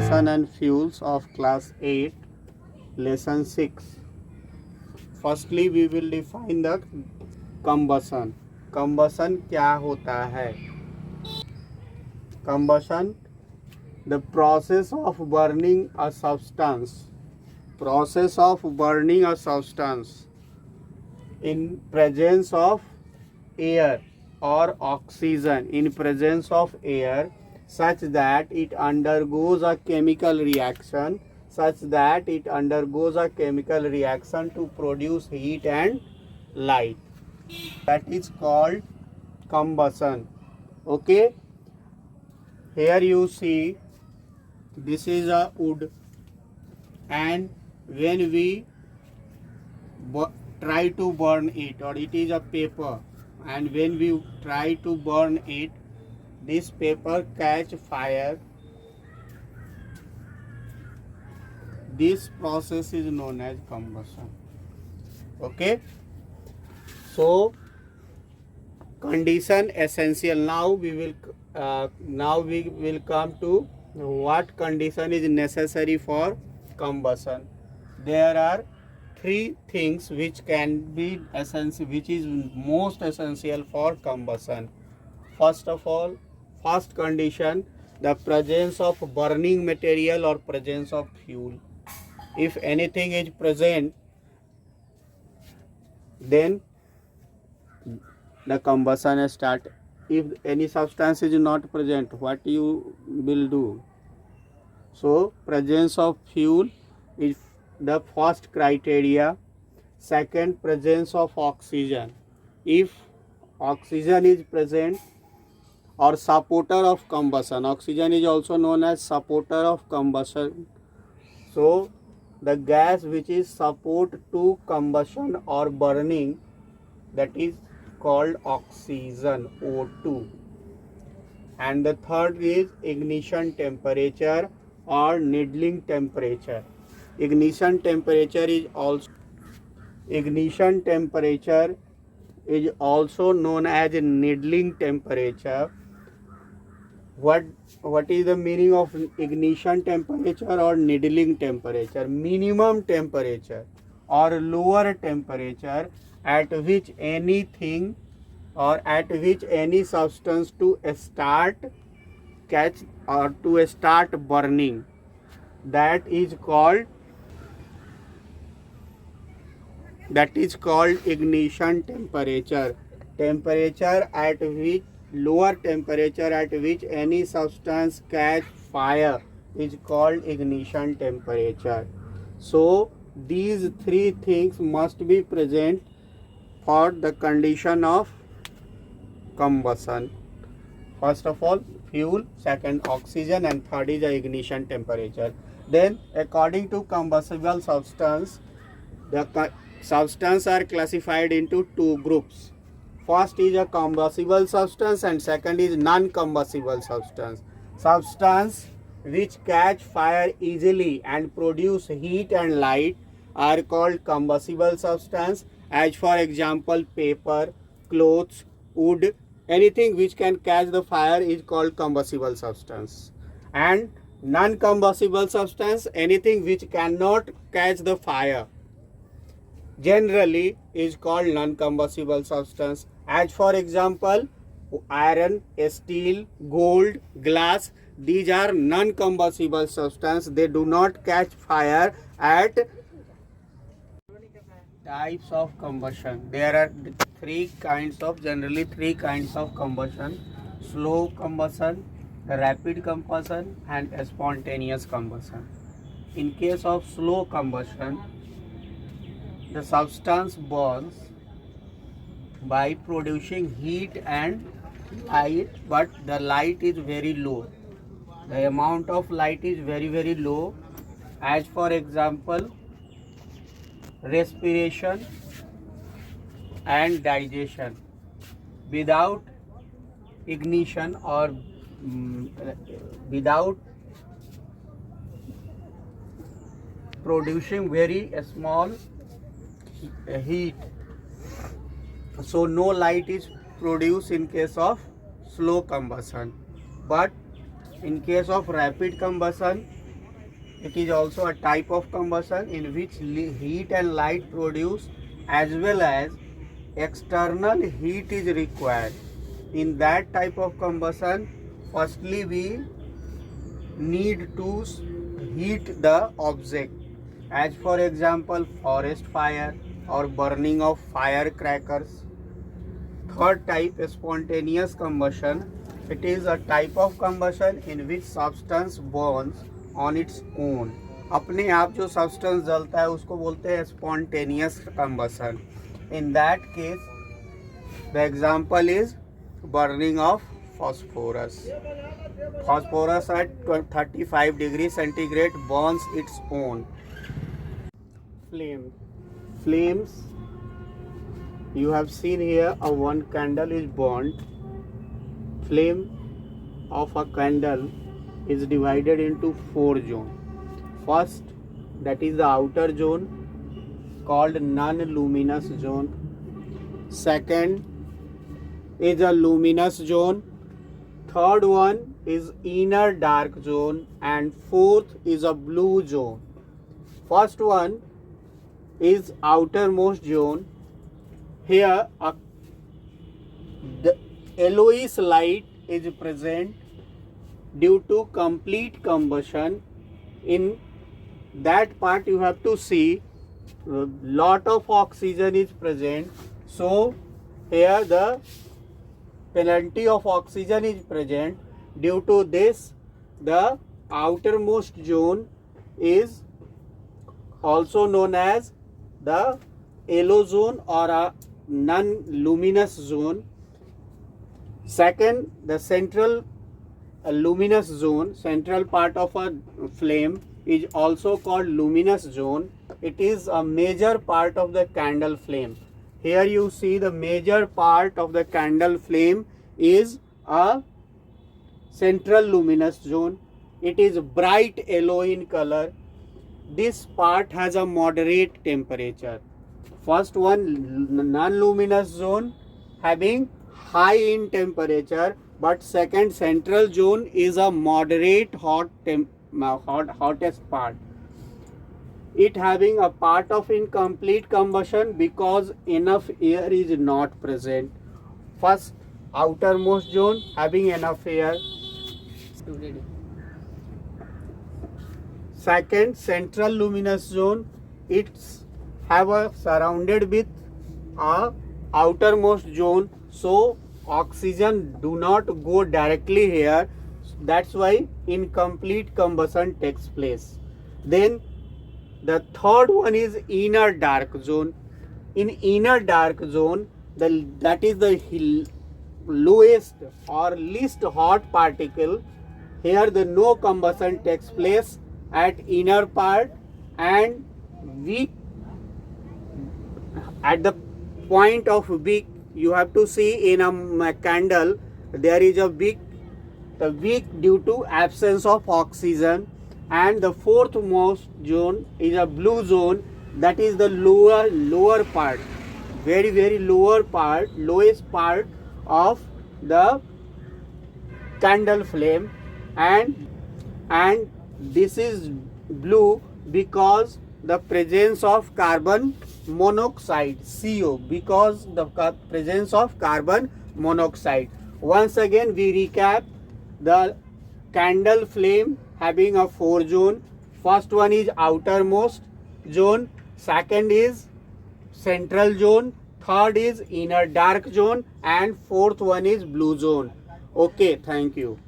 Combustion and fuels of class 8, lesson 6. Firstly, we will define the combustion. Combustion क्या होता है? Combustion, the process of burning a substance. Process of burning a substance in presence of air or oxygen, in presence of air, such that it undergoes a chemical reaction to produce heat and light. That is called combustion. Okay, here you see this is a wood, and when we try to burn it, or it is a paper, and when we try to burn it, this paper catch fire. This process is known as combustion. Okay, so condition essential. Now we will come to what condition is necessary for combustion. There are three things which can be essential, which is most essential for combustion. First of all, first condition, the presence of burning material or presence of fuel. If anything is present, then the combustion start. If any substance is not present, what you will do? So presence of fuel is the first criteria. Second, presence of oxygen. If oxygen is present, or supporter of combustion, oxygen is also known as supporter of combustion. So the gas which is support to combustion or burning, that is called oxygen, O2. And the third is ignition temperature or needling temperature. Ignition temperature is also known as needling temperature. What is the meaning of ignition temperature or needling temperature? Minimum temperature or lower temperature at which anything or at which any substance to start catch or to start burning, that is called ignition temperature. Lower temperature at which any substance catch fire is called ignition temperature. So these three things must be present for the condition of combustion. First of all, fuel, second oxygen, and third is the ignition temperature. Then according to combustible substance, the substance are classified into two groups. First is a combustible substance and second is non-combustible substance. Substance which catch fire easily and produce heat and light are called combustible substance. As for example, paper, clothes, wood, anything which can catch the fire is called combustible substance. And non-combustible substance, anything which cannot catch the fire, generally is called non-combustible substance. As for example, iron, steel, gold, glass, these are non-combustible substance. They do not catch fire at types of combustion. There are generally three kinds of combustion: slow combustion, rapid combustion, and spontaneous combustion. In case of slow combustion, the substance burns by producing heat and light, but the light is very low. The amount of light is very low. As for example, respiration and digestion. Without ignition or without producing very small heat, so no light is produced in case of slow combustion. But in case of rapid combustion, It is also a type of combustion in which heat and light produced as well as external heat is required. In that type of combustion, firstly we need to heat the object, as for example forest fire or burning of firecrackers. Third type, spontaneous combustion. It is a type of combustion in which substance burns on its own. अपने आप जो substance जलता है उसको बोलते हैं spontaneous combustion. In that case, the example is burning of phosphorus. Phosphorus at 35 degrees centigrade burns its own. Flames. You have seen here a one candle is burnt. Flame of a candle is divided into 4 zones. First, that is the outer zone called non-luminous zone. Second is a luminous zone. Third one is inner dark zone, and fourth is a blue zone. First one is outermost zone. Here the yellowish light is present due to complete combustion. In that part you have to see lot of oxygen is present, so here the plenty of oxygen is present. Due to this, the outermost zone is also known as the yellow zone or a non-luminous zone. Second, the central luminous zone, central part of a flame, is also called luminous zone. It is a major part of the candle flame. Here you see the major part of the candle flame is a central luminous zone. It is bright yellow in color. This part has a moderate temperature. First one, non-luminous zone, having high in temperature, but second, central zone is a moderate hottest part. It having a part of incomplete combustion because enough air is not present. First, outermost zone having enough air. Second, central luminous zone, it's have a surrounded with a outermost zone, so oxygen do not go directly here. That's why incomplete combustion takes place. Then the third one is inner dark zone. In inner dark zone, that is the lowest or least hot particle. Here the no combustion takes place at inner part, and weak at the point of wick. You have to see in a candle there is a wick. The wick due to absence of oxygen. And the fourth most zone is a blue zone, that is the lower part, very lower part, lowest part of the candle flame, and this is blue because the presence of carbon monoxide, CO, because the presence of carbon monoxide. Once again we recap the candle flame having a 4 zone. First one is outermost zone, second is central zone, third is inner dark zone, and fourth one is blue zone. Okay, thank you.